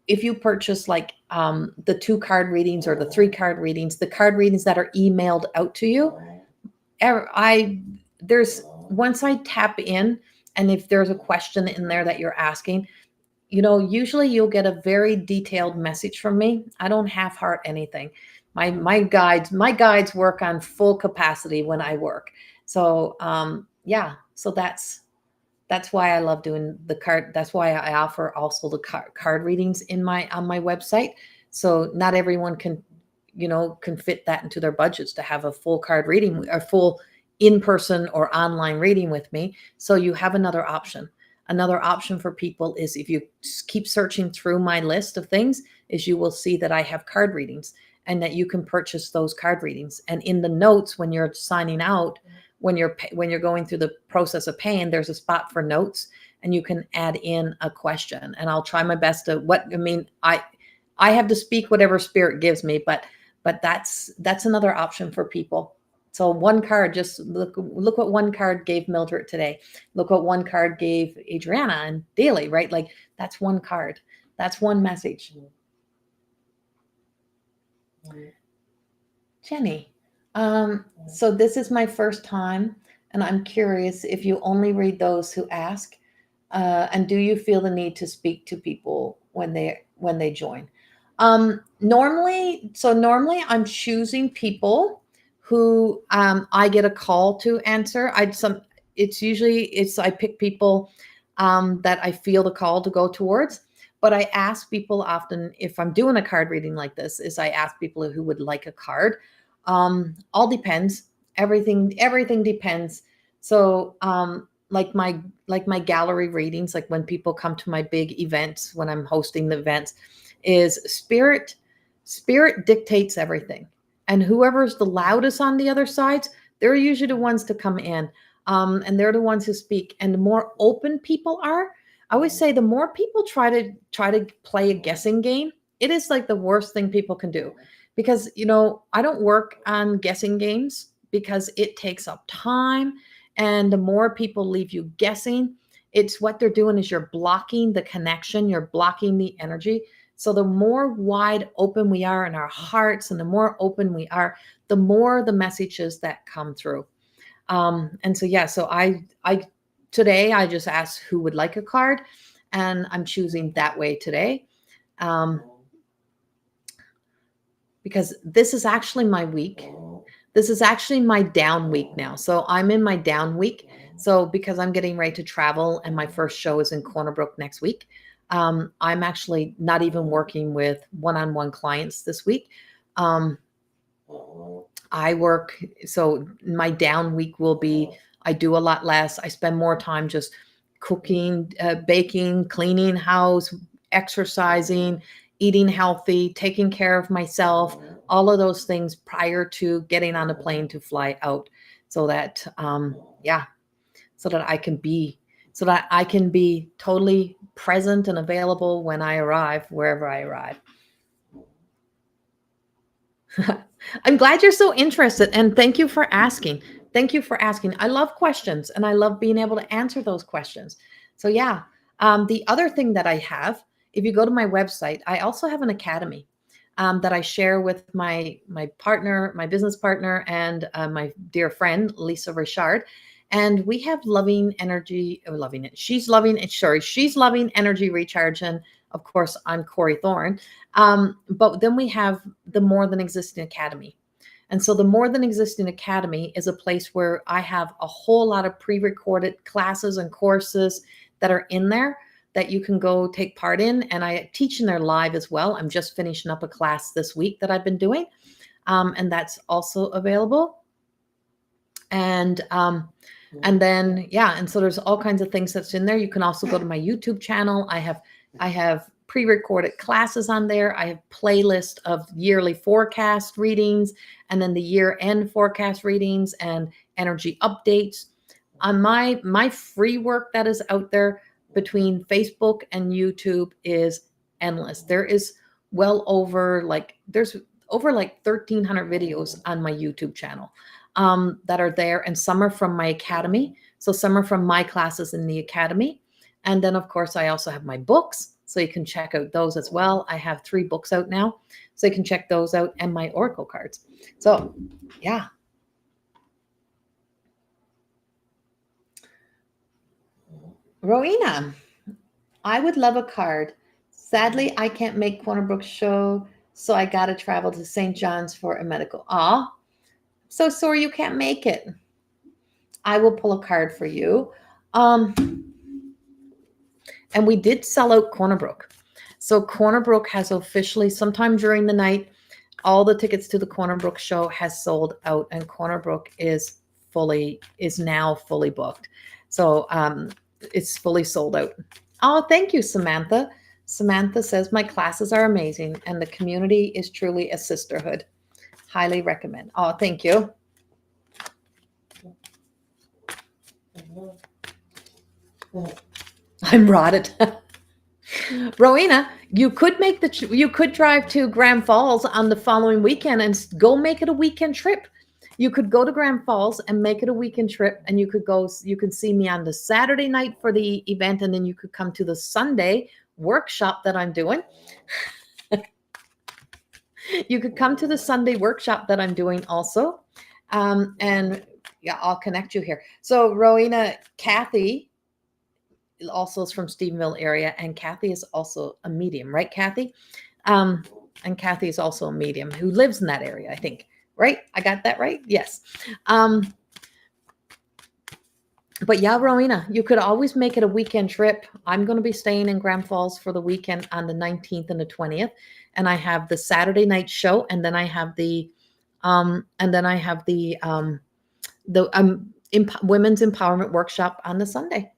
if you purchase like the 2 card readings or the 3 card readings, the card readings that are emailed out to you, once I tap in, and if there's a question in there that you're asking, usually you'll get a very detailed message from me. I don't half-heart anything. My guides work on full capacity when I work. So yeah, so that's why I love doing the card. That's why I offer also the card readings on my website. So not everyone can fit that into their budgets to have a full card reading, a full in-person or online reading with me. So you have another option. Another option for people is, if you keep searching through my list of things, is you will see that I have card readings, and that you can purchase those card readings. And in the notes, when you're signing out, when you're going through the process of paying, there's a spot for notes, and you can add in a question. And I'll try my best to I have to speak whatever spirit gives me, but that's another option for people. So one card, just look what one card gave Mildred today. Look what one card gave Adriana and Daily, right? Like, that's one card. That's one message. Jenny, so this is my first time, and I'm curious if you only read those who ask, and do you feel the need to speak to people when they join? Normally I'm choosing people who I get a call to answer. I pick people that I feel the call to go towards. But I ask people often, if I'm doing a card reading like this, is I ask people who would like a card. All depends. Everything depends. So like my gallery readings, like when people come to my big events, when I'm hosting the events, is spirit dictates everything. And whoever's the loudest on the other sides, they're usually the ones to come in. And they're the ones who speak. And the more open people are, I always say, the more people try to play a guessing game, it is like the worst thing people can do. Because, I don't work on guessing games, because it takes up time. And the more people leave you guessing, it's what they're doing is you're blocking the connection, you're blocking the energy. So the more wide open we are in our hearts, and the more open we are, the more the messages that come through. And so, yeah, so I today I just asked who would like a card, and I'm choosing that way today. Because this is actually my week. This is actually my down week now. So I'm in my down week. So because I'm getting ready to travel, and my first show is in Corner Brook next week, I'm actually not even working with one-on-one clients this week. I work, so my down week will be, I do a lot less. I spend more time just cooking, baking, cleaning house, exercising, eating healthy, taking care of myself, all of those things prior to getting on a plane to fly out, so that, so that I can be totally present and available when I arrive, wherever I arrive. I'm glad you're so interested, and thank you for asking. thank you for asking. I love questions and I love being able to answer those questions. So yeah, the other thing that I have, if you go to my website, I also have an academy that I share with my partner, my business partner, and my dear friend Lisa Richard. And we have loving energy, or loving it. She's loving energy recharge, and of course I'm Corrie Thorne. But then we have the More Than Existing Academy. And so the More Than Existing Academy is a place where I have a whole lot of pre-recorded classes and courses that are in there that you can go take part in. And I teach in there live as well. I'm just finishing up a class this week that I've been doing. And that's also available. And then, yeah, and so there's all kinds of things that's in there. You can also go to my YouTube channel. I have pre-recorded classes on there. I have playlist of yearly forecast readings, and then the year-end forecast readings and energy updates. On my free work that is out there between Facebook and YouTube is endless. There is there's over like 1,300 videos on my YouTube channel that are there, and some are from my academy. So some are from my classes in the academy. And then, of course, I also have my books. So you can check out those as well. I have 3 books out now. So you can check those out, and my oracle cards. So yeah. Rowena, I would love a card. Sadly, I can't make Corner Brook show, so I got to travel to St. John's for a medical. Aw, so sorry you can't make it. I will pull a card for you. And we did sell out Corner Brook. So Corner Brook has officially, sometime during the night, all the tickets to the Corner Brook show has sold out, and Corner Brook is now fully booked. So it's fully sold out. Oh, thank you, Samantha. Samantha says, my classes are amazing and the community is truly a sisterhood. Highly recommend. Oh, thank you. I'm rotted. Rowena, you could drive to Grand Falls on the following weekend and go make it a weekend trip. You could go to Grand Falls and make it a weekend trip, and you could see me on the Saturday night for the event, and then you could come to the Sunday workshop that I'm doing. You could come to the Sunday workshop that I'm doing also. And yeah, I'll connect you here. So Rowena, Kathy also is from Stephenville area, and Kathy is also a medium, right, Kathy? And Kathy is also a medium who lives in that area, I think. Right? I got that right? Yes. But yeah, Rowena, you could always make it a weekend trip. I'm going to be staying in Grand Falls for the weekend on the 19th and the 20th. And I have the Saturday night show, and then I have the women's empowerment workshop on the Sunday.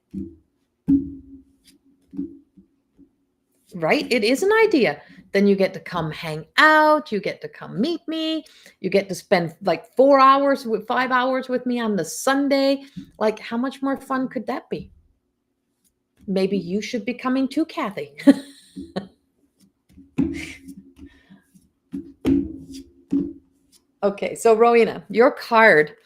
Right? It is an idea. Then you get to come hang out. You get to come meet me. You get to spend like 5 hours with me on the Sunday. Like, how much more fun could that be? Maybe you should be coming too, Kathy. Okay, so Rowena, your card.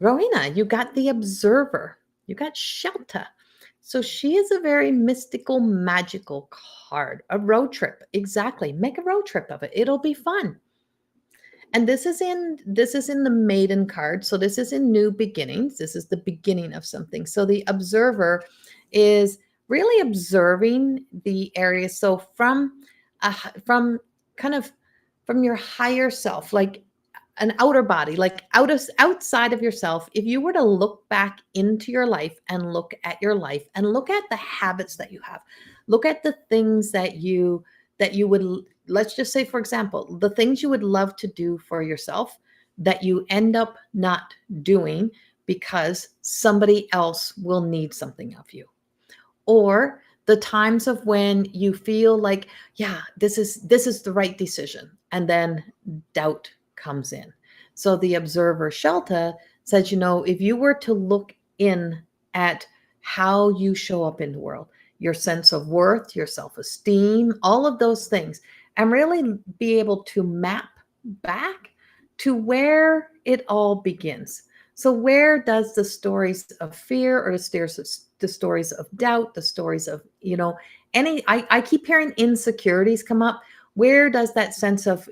Rowena, you got the Observer. You got Shelta. So she is a very mystical, magical card. A road trip. Exactly. Make a road trip of it. It'll be fun. And this is in the Maiden card. So this is in new beginnings. This is the beginning of something. So the Observer is really observing the area. So from your higher self, like an outer body, like outside of yourself, if you were to look back into your life and look at your life and look at the habits that you have, look at the things that you would, let's just say, for example, the things you would love to do for yourself that you end up not doing because somebody else will need something of you. Or the times of when you feel like, yeah, this is the right decision, and then doubt comes in. So the Observer Shelta says, if you were to look in at how you show up in the world, your sense of worth, your self-esteem, all of those things, and really be able to map back to where it all begins. So where does the stories of fear, or the stories of doubt, the stories of, I keep hearing insecurities come up. Where does that sense of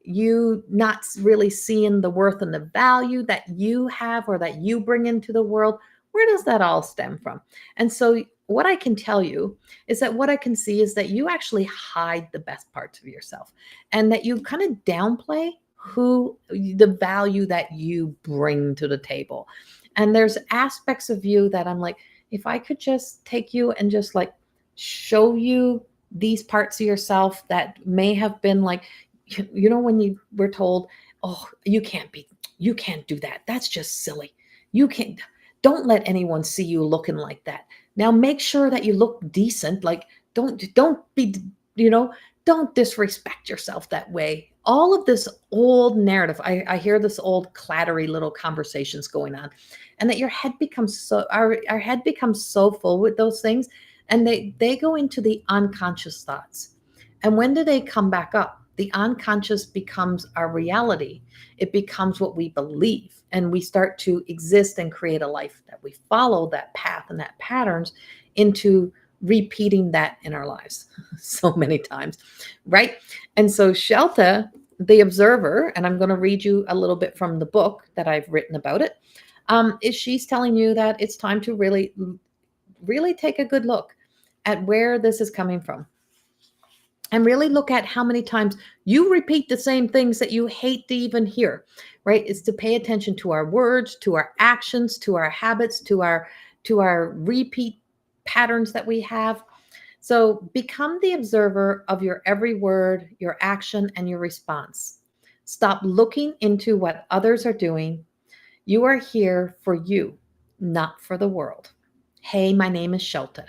you not really seeing the worth and the value that you have or that you bring into the world, where does that all stem from? And so what I can tell you is that what I can see is that you actually hide the best parts of yourself, and that you kind of downplay the value that you bring to the table. And there's aspects of you that I'm like, if I could just take you and just like show you these parts of yourself that may have been like, when you were told, oh, you can't do that. That's just silly. Don't let anyone see you looking like that. Now make sure that you look decent. Like, don't be, don't disrespect yourself that way. All of this old narrative, I hear this old clattery little conversations going on, and that our head becomes so full with those things, and they go into the unconscious thoughts. And when do they come back up? The unconscious becomes our reality. It becomes what we believe, and we start to exist and create a life that we follow that path and that patterns into repeating that in our lives so many times, right? And so Shelta, the observer, and I'm going to read you a little bit from the book that I've written about it, is she's telling you that it's time to really, really take a good look at where this is coming from. And really look at how many times you repeat the same things that you hate to even hear, right? Is to pay attention to our words, to our actions, to our habits, to our repeat patterns that we have. So become the observer of your every word, your action, and your response. Stop looking into what others are doing. You are here for you, not for the world. Hey, my name is Shelta,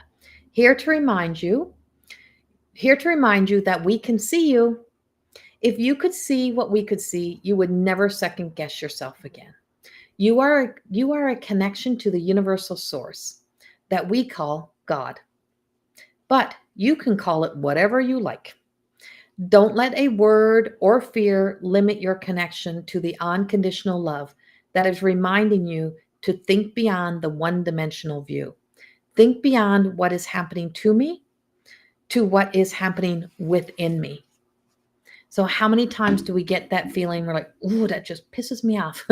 here to remind you that we can see you. If you could see what we could see, you would never second guess yourself again. You are a connection to the universal source that we call God. But you can call it whatever you like. Don't let a word or fear limit your connection to the unconditional love that is reminding you to think beyond the one-dimensional view. Think beyond what is happening to me to what is happening within me. So how many times do we get that feeling? We're like, ooh, that just pisses me off.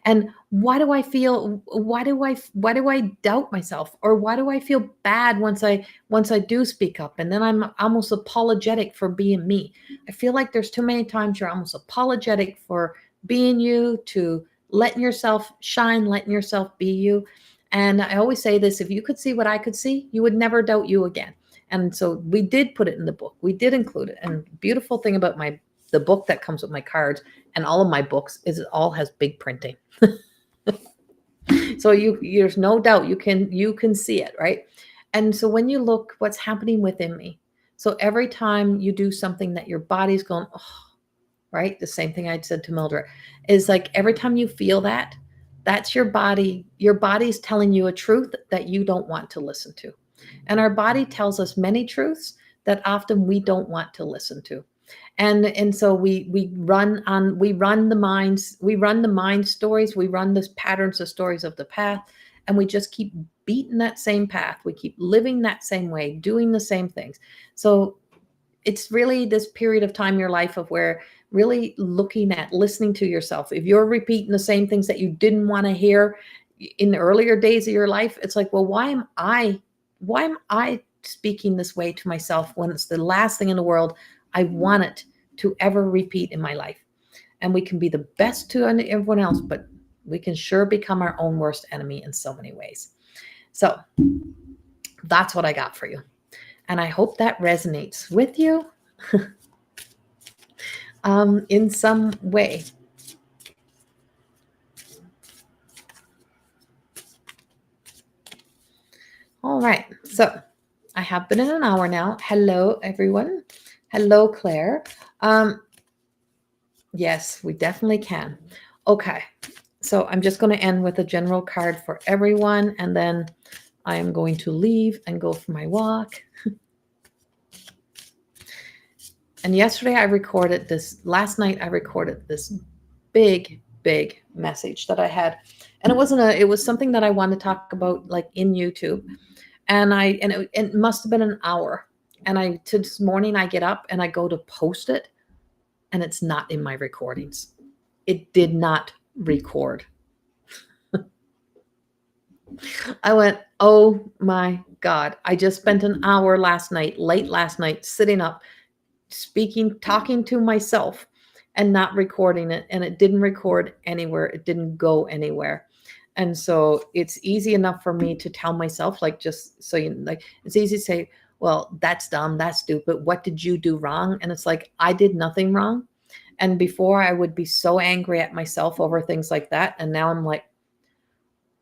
And why do I doubt myself? Or why do I feel bad once I do speak up? And then I'm almost apologetic for being me. I feel like there's too many times you're almost apologetic for being you, to letting yourself shine, letting yourself be you. And I always say this, if you could see what I could see, you would never doubt you again. And so we did put it in the book. We did include it. And beautiful thing about the book that comes with my cards and all of my books is it all has big printing. So there's no doubt you can see it, right? And so when you look what's happening within me. So every time you do something that your body's going, oh, right? The same thing I said to Mildred is like every time you feel that, that's your body. Your body's telling you a truth that you don't want to listen to. And our body tells us many truths that often we don't want to listen to. And so we run the mind stories, we run this patterns of stories of the past, and we just keep beating that same path. We keep living that same way, doing the same things. So it's really this period of time in your life of where really looking at listening to yourself. If you're repeating the same things that you didn't want to hear in the earlier days of your life, it's like, well, why am I speaking this way to myself when it's the last thing in the world I want it to ever repeat in my life? And we can be the best to everyone else, but we can sure become our own worst enemy in so many ways. So that's what I got for you. And I hope that resonates with you in some way. All right. So I have been in an hour now. Hello, everyone. Hello, Claire. Yes, we definitely can. Okay. So I'm just going to end with a general card for everyone. And then I am going to leave and go for my walk. And yesterday I recorded this, last night I recorded this big message that I had. And it was something that I wanted to talk about like in YouTube. And it must have been an hour. And this morning I get up and I go to post it and it's not in my recordings. It did not record. I went, oh my God. I just spent an hour late last night, sitting up, speaking, talking to myself and not recording it. And it didn't record anywhere. It didn't go anywhere. And so it's easy enough for me to tell myself, like, just so you like, it's easy to say, well, that's dumb, that's stupid. What did you do wrong? And it's like, I did nothing wrong. And before I would be so angry at myself over things like that. And now I'm like,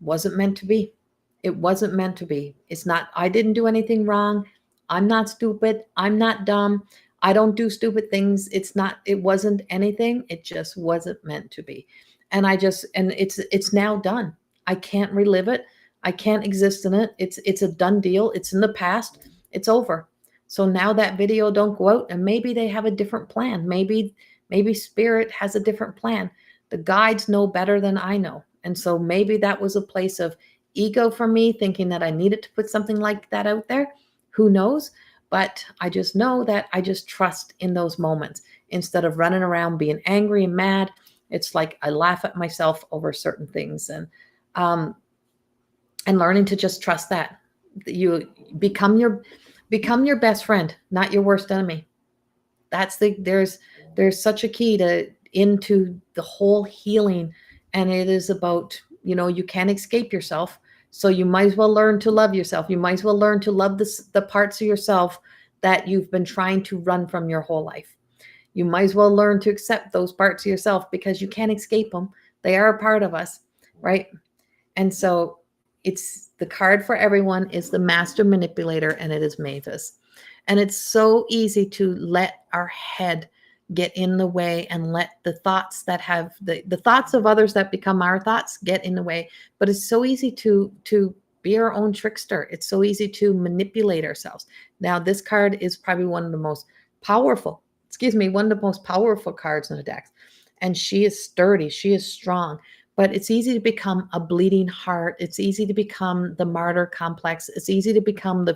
wasn't meant to be. It wasn't meant to be. It's not, I didn't do anything wrong. I'm not stupid. I'm not dumb. I don't do stupid things. It wasn't anything. It just wasn't meant to be. And it's now done. I can't relive it. I can't exist in it. It's a done deal. It's in the past. It's over. So now that video don't go out, and maybe they have a different plan. Maybe spirit has a different plan. The guides know better than I know. And so maybe that was a place of ego for me, thinking that I needed to put something like that out there. Who knows? But I just know that I just trust in those moments instead of running around being angry and mad. It's like I laugh at myself over certain things, and learning to just trust that you become your best friend, not your worst enemy. There's such a key into the whole healing, and it is about, you can't escape yourself. So you might as well learn to love yourself. You might as well learn to love the parts of yourself that you've been trying to run from your whole life. You might as well learn to accept those parts of yourself because you can't escape them. They are a part of us, right? And so it's the card for everyone is the master manipulator, and it is Mavis. And it's so easy to let our head get in the way and let the thoughts that have the thoughts of others that become our thoughts get in the way. But it's so easy to be our own trickster. It's so easy to manipulate ourselves. Now, this card is probably one of the most powerful cards in the deck. And she is sturdy. She is strong. But it's easy to become a bleeding heart. It's easy to become the martyr complex. It's easy to become the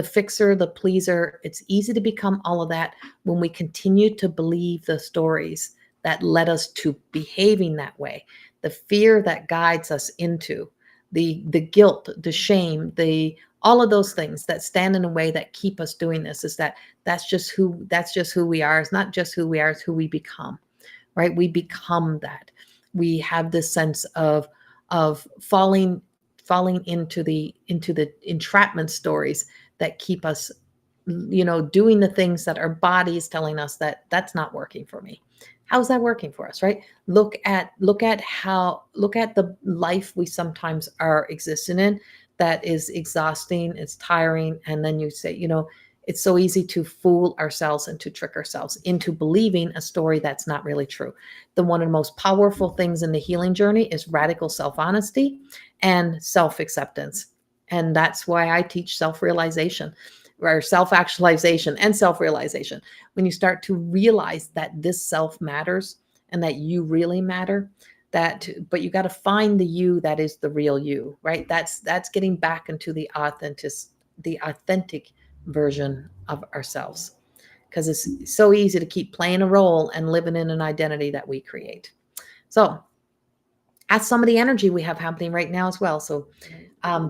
fixer, the pleaser. It's easy to become all of that when we continue to believe the stories that led us to behaving that way, the fear that guides us into, the guilt, the shame, all of those things that stand in a way that keep us doing this. That's just who we are. It's not just who we are, it's who we become, right? We become that. We have this sense of falling into the entrapment stories that keep us, doing the things that our body is telling us that that's not working for me. How's that working for us, right? Look at the life we sometimes are existing in that is exhausting, it's tiring. And then you say, it's so easy to fool ourselves and to trick ourselves into believing a story that's not really true. One of the most powerful things in the healing journey is radical self-honesty and self-acceptance. And that's why I teach self-realization, or self-actualization and self-realization. When you start to realize that this self matters and that you really matter, but you got to find the you that is the real you, right? That's getting back into the authentic version of ourselves, because it's so easy to keep playing a role and living in an identity that we create. So that's some of the energy we have happening right now as well. So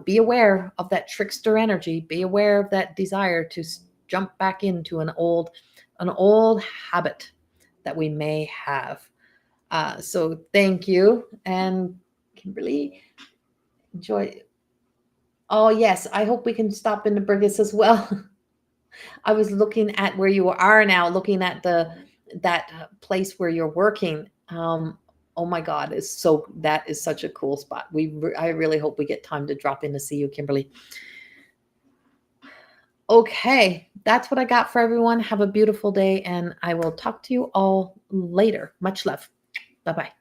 be aware of that trickster energy. Be aware of that desire to jump back into an old habit that we may have. So thank you, and Kimberly, enjoy. Oh yes, I hope we can stop in the Brigus as well. I was looking at where you are now, looking at that place where you're working. Oh my God, that is such a cool spot. I really hope we get time to drop in to see you, Kimberly. Okay, that's what I got for everyone. Have a beautiful day, and I will talk to you all later. Much love. Bye-bye.